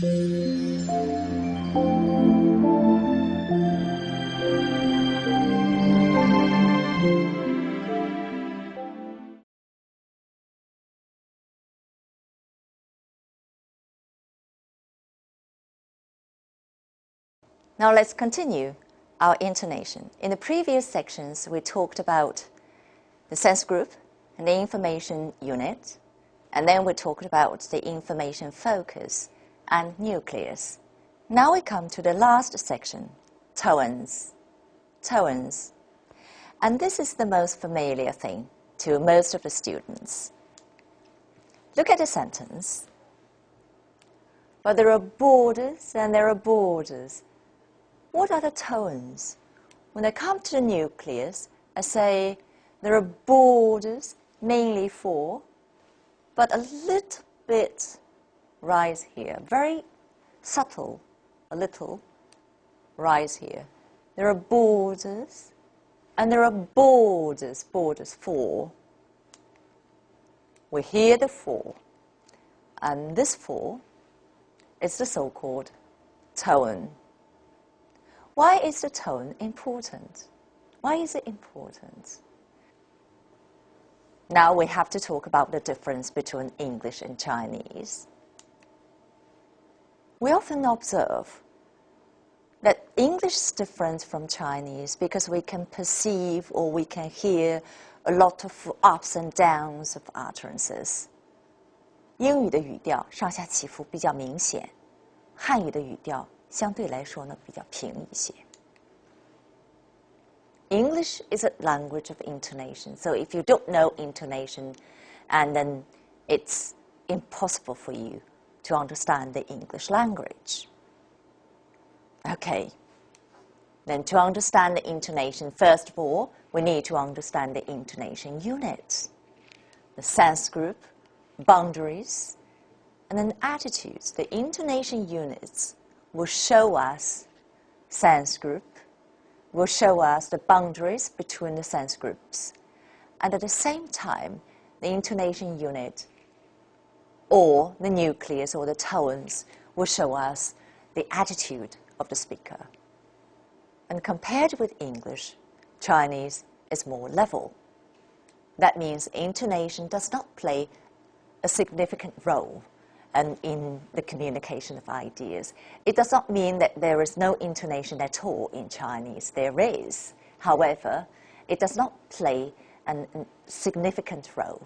Now let's continue our intonation. In the previous sections, we talked about the sense group and the information unit, and then we talked about the information focus and nucleus. Now we come to the last section, tones. Tones. And this is the most familiar thing to most of the students. Look at the sentence. But there are borders and there are borders. What are the tones? When I come to the nucleus, I say there are borders mainly for, but a little bit rise here. Very subtle, a little rise here. There are borders and there are borders, borders for. We hear the for, and this for is the so-called tone. Why is the tone important? Why is it important? Now we have to talk about the difference between English and Chinese. We often observe that English is different from Chinese because we can perceive or we can hear a lot of ups and downs of utterances. 英语的语调上下起伏比较明显，汉语的语调相对来说呢比较平一些。English is a language of intonation, so if you don't know intonation, and then it's impossible for you to understand the English language. Okay, then to understand the intonation, first of all, we need to understand the intonation units, the sense group, boundaries, and then attitudes. The intonation units will show us sense group, will show us the boundaries between the sense groups. And at the same time, the intonation unit or the nucleus or the tones will show us the attitude of the speaker. And compared with English, Chinese is more level. That means intonation does not play a significant role in the communication of ideas. It does not mean that there is no intonation at all in Chinese. There is. However, it does not play a significant role.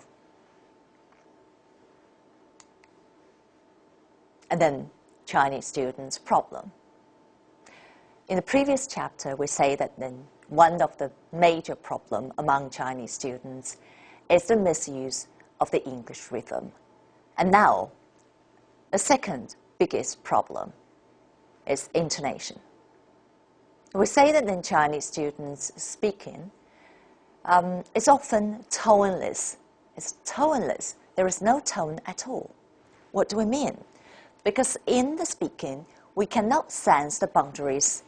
And then Chinese students' problem. In the previous chapter, we say that then one of the major problems among Chinese students is the misuse of the English rhythm. And now, the second biggest problem is intonation. We say that in Chinese students speaking, it's often toneless. It's toneless. There is no tone at all. What do we mean? Because in the speaking, we cannot sense the boundaries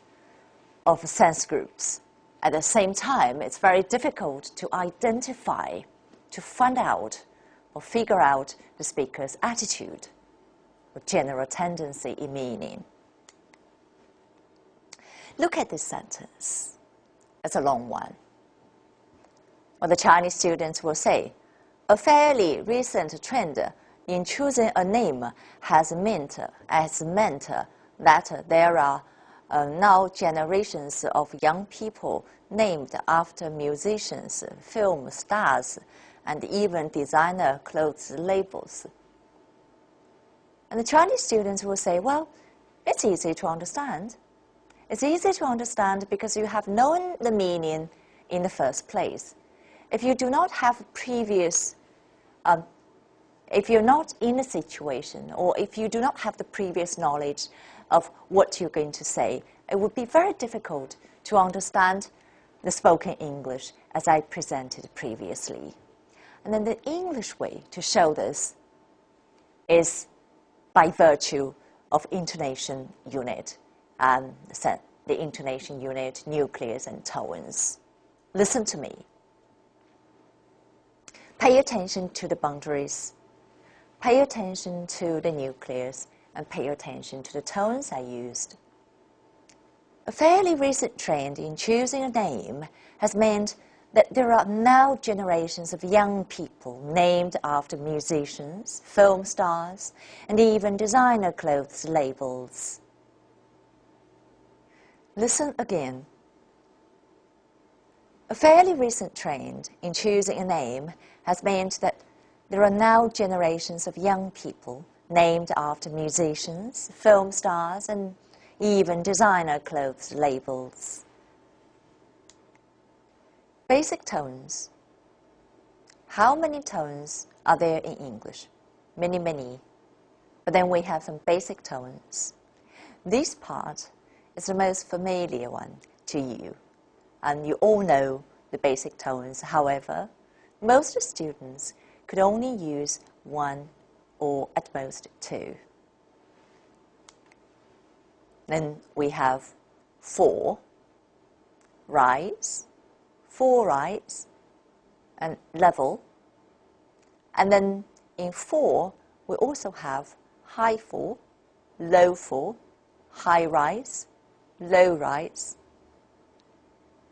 of sense groups. At the same time, it's very difficult to identify, to find out or figure out the speaker's attitude or general tendency in meaning. Look at this sentence. It's a long one. Well, the Chinese students will say, a fairly recent trend in choosing a name has meant that there are now generations of young people named after musicians, film stars, and even designer clothes labels. And the Chinese students will say, well, it's easy to understand. It's easy to understand because you have known the meaning in the first place. If you do not have previous, if you're not in a situation, or if you do not have the previous knowledge of what you're going to say, it would be very difficult to understand the spoken English as I presented previously. And then the English way to show this is by virtue of intonation unit, and the intonation unit, nucleus, and tones. Listen to me. Pay attention to the boundaries. Pay attention to the nucleus, and pay attention to the tones I used. A fairly recent trend in choosing a name has meant that there are now generations of young people named after musicians, film stars, and even designer clothes labels. Listen again. A fairly recent trend in choosing a name has meant that there are now generations of young people named after musicians, film stars, and even designer clothes labels. Basic tones. How many tones are there in English? Many, many. But then we have some basic tones. This part is the most familiar one to you, and you all know the basic tones. However, most students could only use one or at most two. Then we have four, rise, four rise, and level. And then in four, we also have high four, low four, high rise, low rise.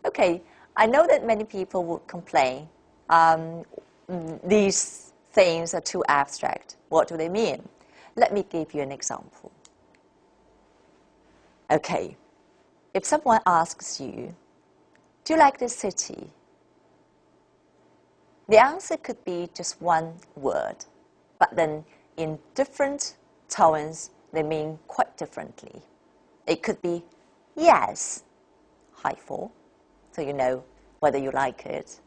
Okay, I know that many people would complain these things are too abstract. What do they mean? Let me give you an example. Okay, if someone asks you, do you like this city? The answer could be just one word, but then in different tones, they mean quite differently. It could be yes, high four, so you know whether you like it.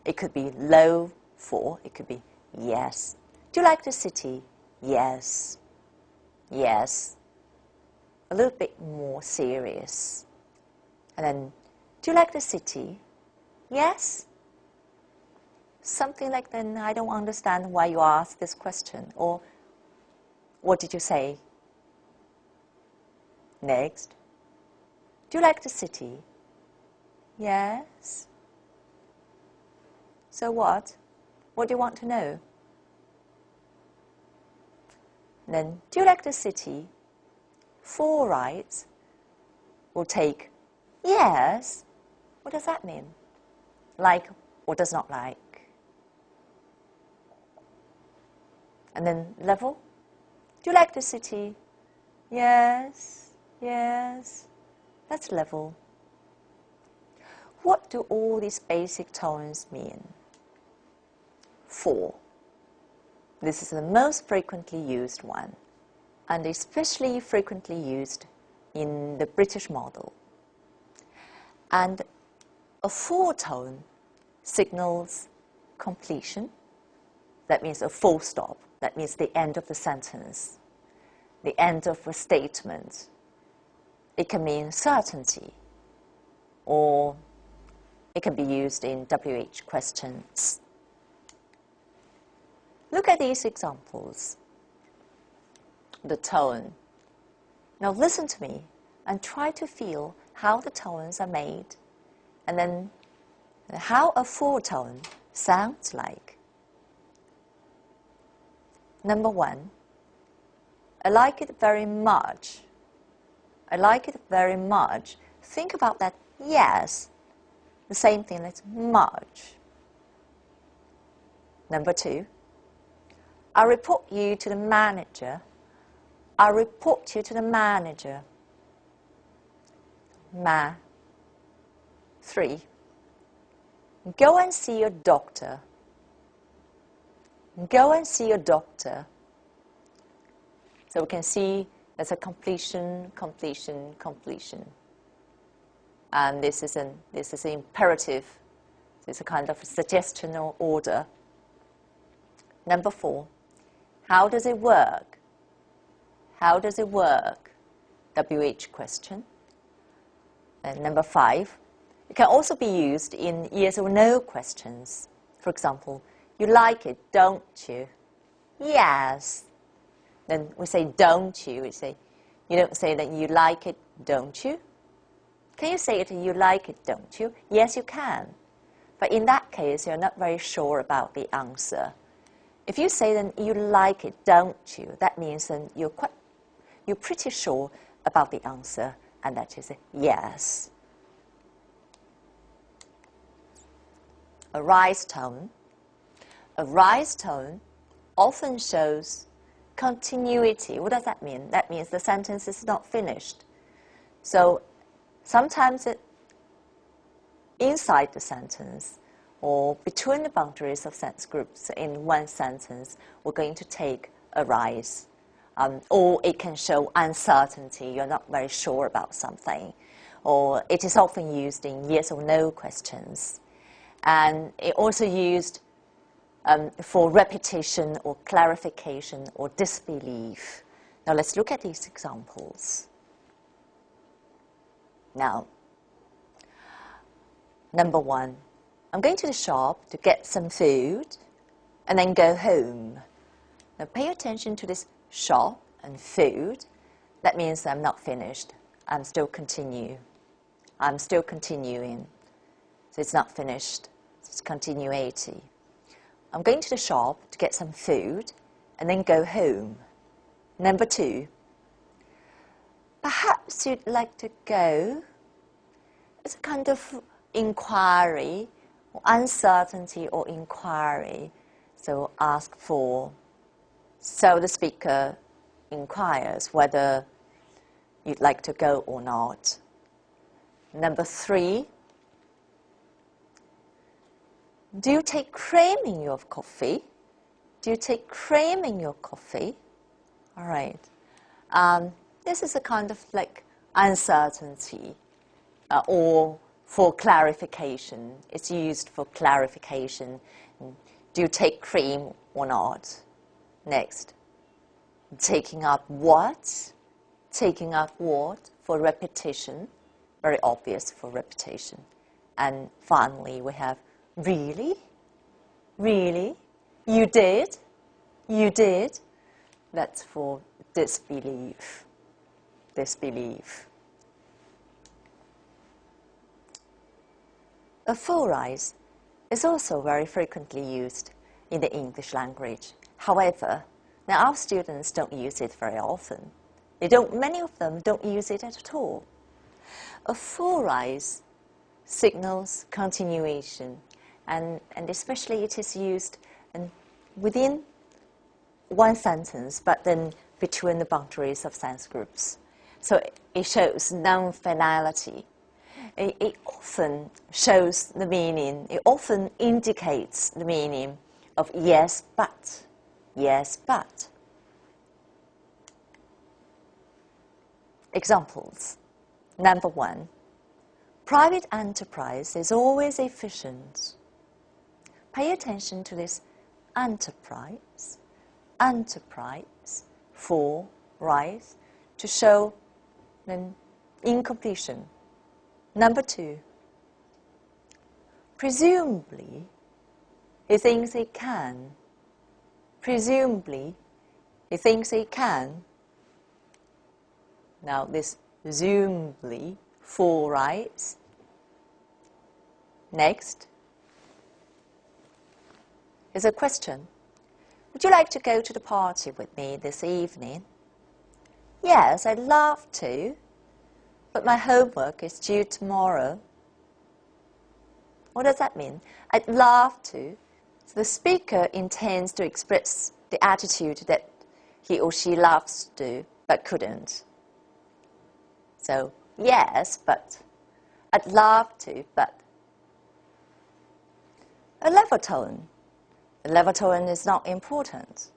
It could be low four, it could be yes. Do you like the city? Yes. Yes. A little bit more serious. And then, do you like the city? Yes. Something like that. I don't understand why you asked this question. Or, what did you say? Next. Do you like the city? Yes. So what? What do you want to know? Then, do you like the city? Four rights will take yes. What does that mean? Like or does not like. And then level. Do you like the city? Yes, yes. That's level. What do all these basic tones mean? Four. This is the most frequently used one, and especially frequently used in the British model. And a four tone signals completion. That means a full stop. That means the end of the sentence, the end of a statement. It can mean certainty, or it can be used in WH questions. Look at these examples. The tone. Now listen to me and try to feel how the tones are made, and then how a four tone sounds like. Number one, I like it very much. I like it very much. Think about that yes, the same thing as much. Number two, I report you to the manager. I report you to the manager. Ma. Three, go and see your doctor. Go and see your doctor. So we can see there's a completion, completion, completion. And this is an imperative. It's a kind of suggestional order. Number four, how does it work? How does it work? WH question. And number five, it can also be used in yes or no questions. For example, you like it, don't you? Yes. Then we say, don't you? You don't say that you like it, don't you? Can you say it, you like it, don't you? Yes, you can. But in that case, you're not very sure about the answer. If you say then you like it, don't you? That means then you're pretty sure about the answer, and that is a yes. A rise tone. A rise tone often shows continuity. What does that mean? That means the sentence is not finished. So sometimes inside the sentence or between the boundaries of sentence groups in one sentence, we're going to take a rise. Or it can show uncertainty. You're not very sure about something. Or it is often used in yes or no questions. And it also used for repetition or clarification or disbelief. Now let's look at these examples. Now, number one, I'm going to the shop to get some food and then go home. Now pay attention to this shop and food. That means I'm not finished. I'm still continuing. So it's not finished. It's continuity. I'm going to the shop to get some food and then go home. Number two, perhaps you'd like to go. It's a kind of inquiry, or uncertainty or inquiry. So ask for. So the speaker inquires whether you'd like to go or not. Number three, do you take cream in your coffee? Do you take cream in your coffee? All right. This is a kind of like uncertainty or for clarification. It's used for clarification. Do you take cream or not? Next. Taking up what? Taking up what for repetition. Very obvious for repetition. And finally, we have really? Really? You did? You did? That's for disbelief. Disbelief. A full rise is also very frequently used in the English language. However, now our students don't use it very often. Many of them don't use it at all. A full rise signals continuation, and especially it is used within one sentence, but then between the boundaries of sentence groups. So it shows non-finality. It often shows the meaning, it often indicates the meaning of yes, but. Yes, but. Examples. Number one, private enterprise is always efficient. Pay attention to this enterprise, for rise, to show an incompletion. Number two, presumably, he thinks he can. Presumably, he thinks he can. Now this presumably, for rise. Next is a question. Would you like to go to the party with me this evening? Yes, I'd love to, but my homework is due tomorrow. What does that mean? I'd love to. So the speaker intends to express the attitude that he or she loves to, but couldn't. So, yes, but. I'd love to, but. A level tone. The level tone is not important.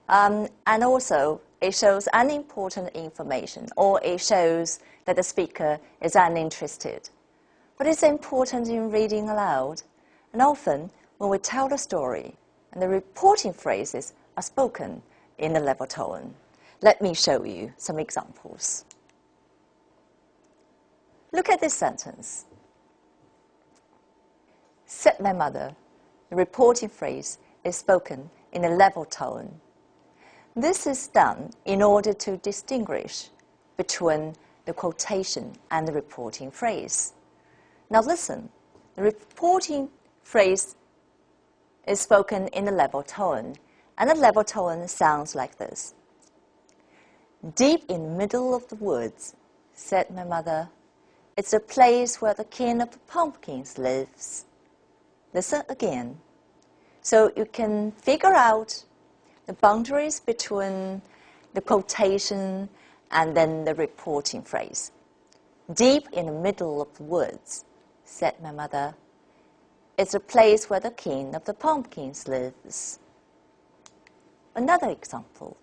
And also, it shows unimportant information, or it shows that the speaker is uninterested. But it's important in reading aloud. And often, when we tell the story, and the reporting phrases are spoken in the level tone. Let me show you some examples. Look at this sentence. Said my mother. The reporting phrase is spoken in a level tone. This is done in order to distinguish between the quotation and the reporting phrase. Now listen, the reporting phrase is spoken in a level tone, and the level tone sounds like this. Deep in the middle of the woods, said my mother, it's a place where the king of the pumpkins lives. Listen again. So you can figure out the boundaries between the quotation and then the reporting phrase. Deep in the middle of the woods, said my mother, it's a place where the king of the pumpkins lives. Another example.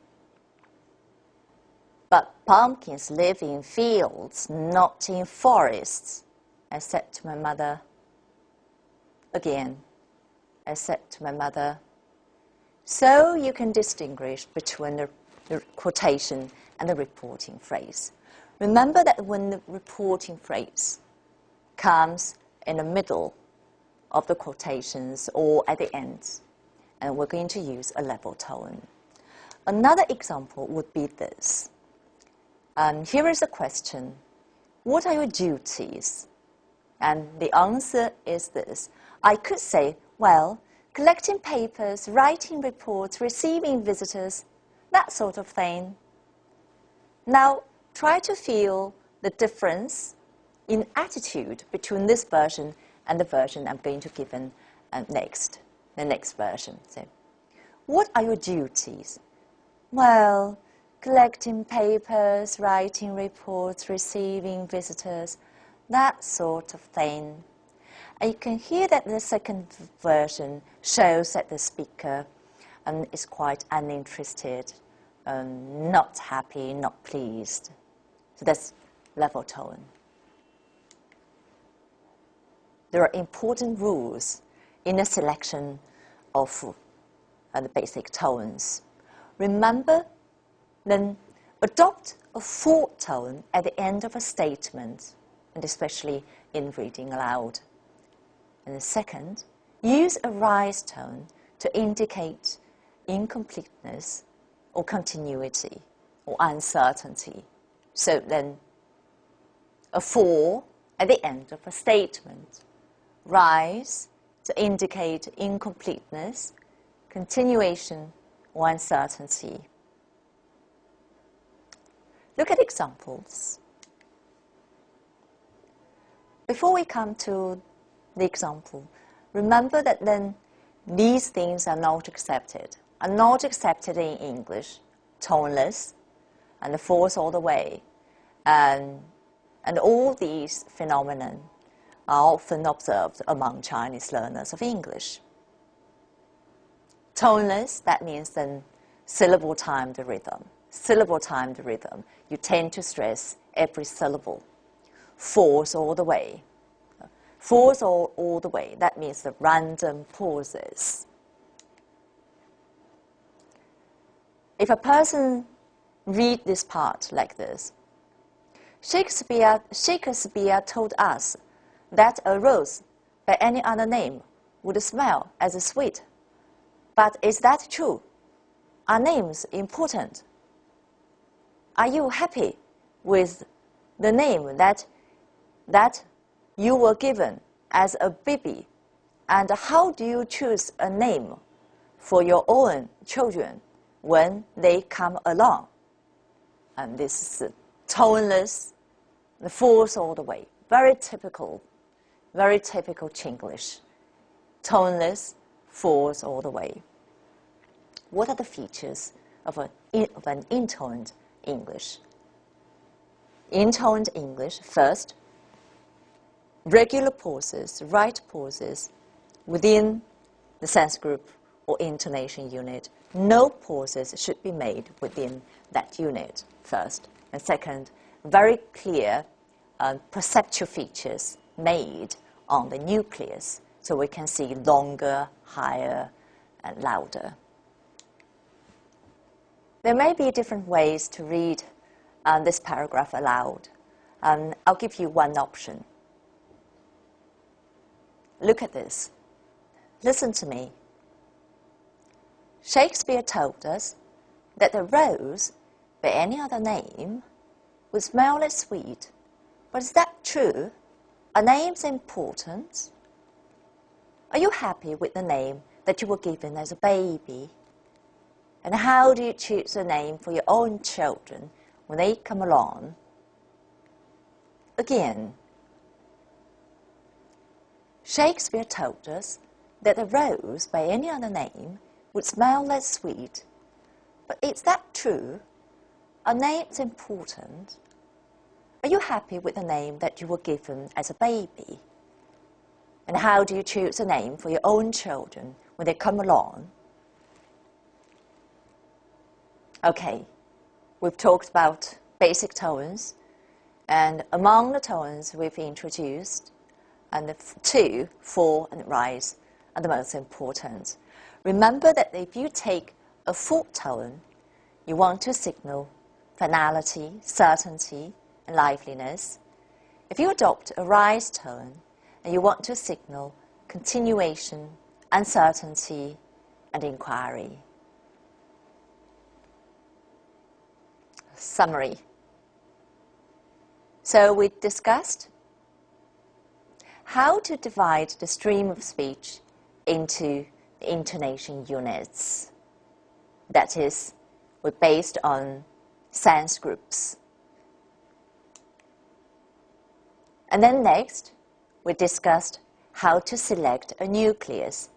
But pumpkins live in fields, not in forests, I said to my mother. Again, I said to my mother. So you can distinguish between the quotation and the reporting phrase. Remember that when the reporting phrase comes in the middle of the quotations or at the end, and we're going to use a level tone. Another example would be this. Here is a question. What are your duties? And the answer is this. I could say, well, collecting papers, writing reports, receiving visitors, that sort of thing. Now, try to feel the difference in attitude between this version and the version I'm going to give next, the next version. So, what are your duties? Well, collecting papers, writing reports, receiving visitors, that sort of thing. And you can hear that the second version shows that the speaker is quite uninterested, not happy, not pleased. So that's level tone. There are important rules in the selection of the basic tones. Remember, then adopt a full tone at the end of a statement, and especially in reading aloud. And the second, use a rise tone to indicate incompleteness or continuity or uncertainty. So then, a for at the end of a statement. Rise to indicate incompleteness, continuation, or uncertainty. Look at examples. Before we come to the example, remember that then these things are not accepted in English, toneless, and the force all the way. And all these phenomena are often observed among Chinese learners of English. Toneless, that means then syllable-timed rhythm. Syllable-timed rhythm, you tend to stress every syllable. Force all the way. Force all the way, that means the random pauses. If a person read this part like this, Shakespeare told us that a rose by any other name would smell as sweet. But is that true? Are names important? Are you happy with the name that you were given as a baby? And how do you choose a name for your own children when they come along? And this is toneless, the force all the way. Very typical Chinglish. Toneless, force all the way. What are the features of an intoned English? Intoned English, first, regular pauses, right pauses within the sense group or intonation unit. No pauses should be made within that unit, first. And second, very clear perceptual features made on the nucleus, so we can see longer, higher, and louder. There may be different ways to read this paragraph aloud. I'll give you one option. Look at this. Listen to me. Shakespeare told us that the rose, by any other name, would smell as sweet. But is that true? Are names important? Are you happy with the name that you were given as a baby? And how do you choose a name for your own children when they come along? Again, Shakespeare told us that a rose by any other name would smell less sweet. But is that true? Are names important? Are you happy with the name that you were given as a baby? And how do you choose a name for your own children when they come along? Okay, we've talked about basic tones, and among the tones we've introduced, and the 2, 4, and rise are the most important. Remember that if you take a 4 tone, you want to signal finality, certainty, and liveliness. If you adopt a rise tone, and you want to signal continuation, uncertainty, and inquiry. Summary. So we discussed how to divide the stream of speech into the intonation units. That is, we're based on sense groups. And then next, we discussed how to select a nucleus.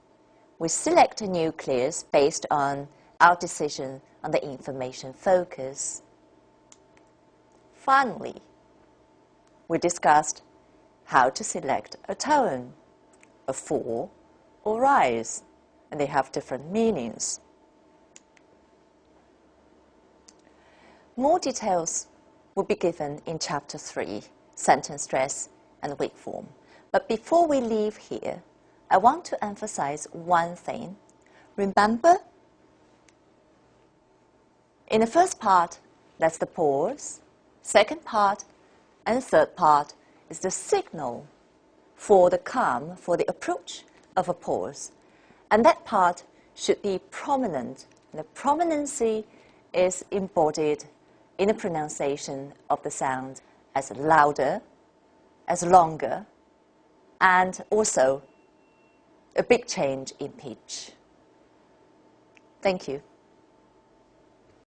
We select a nucleus based on our decision on the information focus. Finally, we discussed how to select a tone, a 4 or rise, and they have different meanings. More details will be given in Chapter 3, Sentence Stress and Weak Form. But before we leave here, I want to emphasize one thing. Remember, in the first part, that's the pause. Second part and third part is the signal for the come, for the approach of a pause. And that part should be prominent. And the prominency is embodied in the pronunciation of the sound as louder, as longer, and also a big change in pitch. Thank you.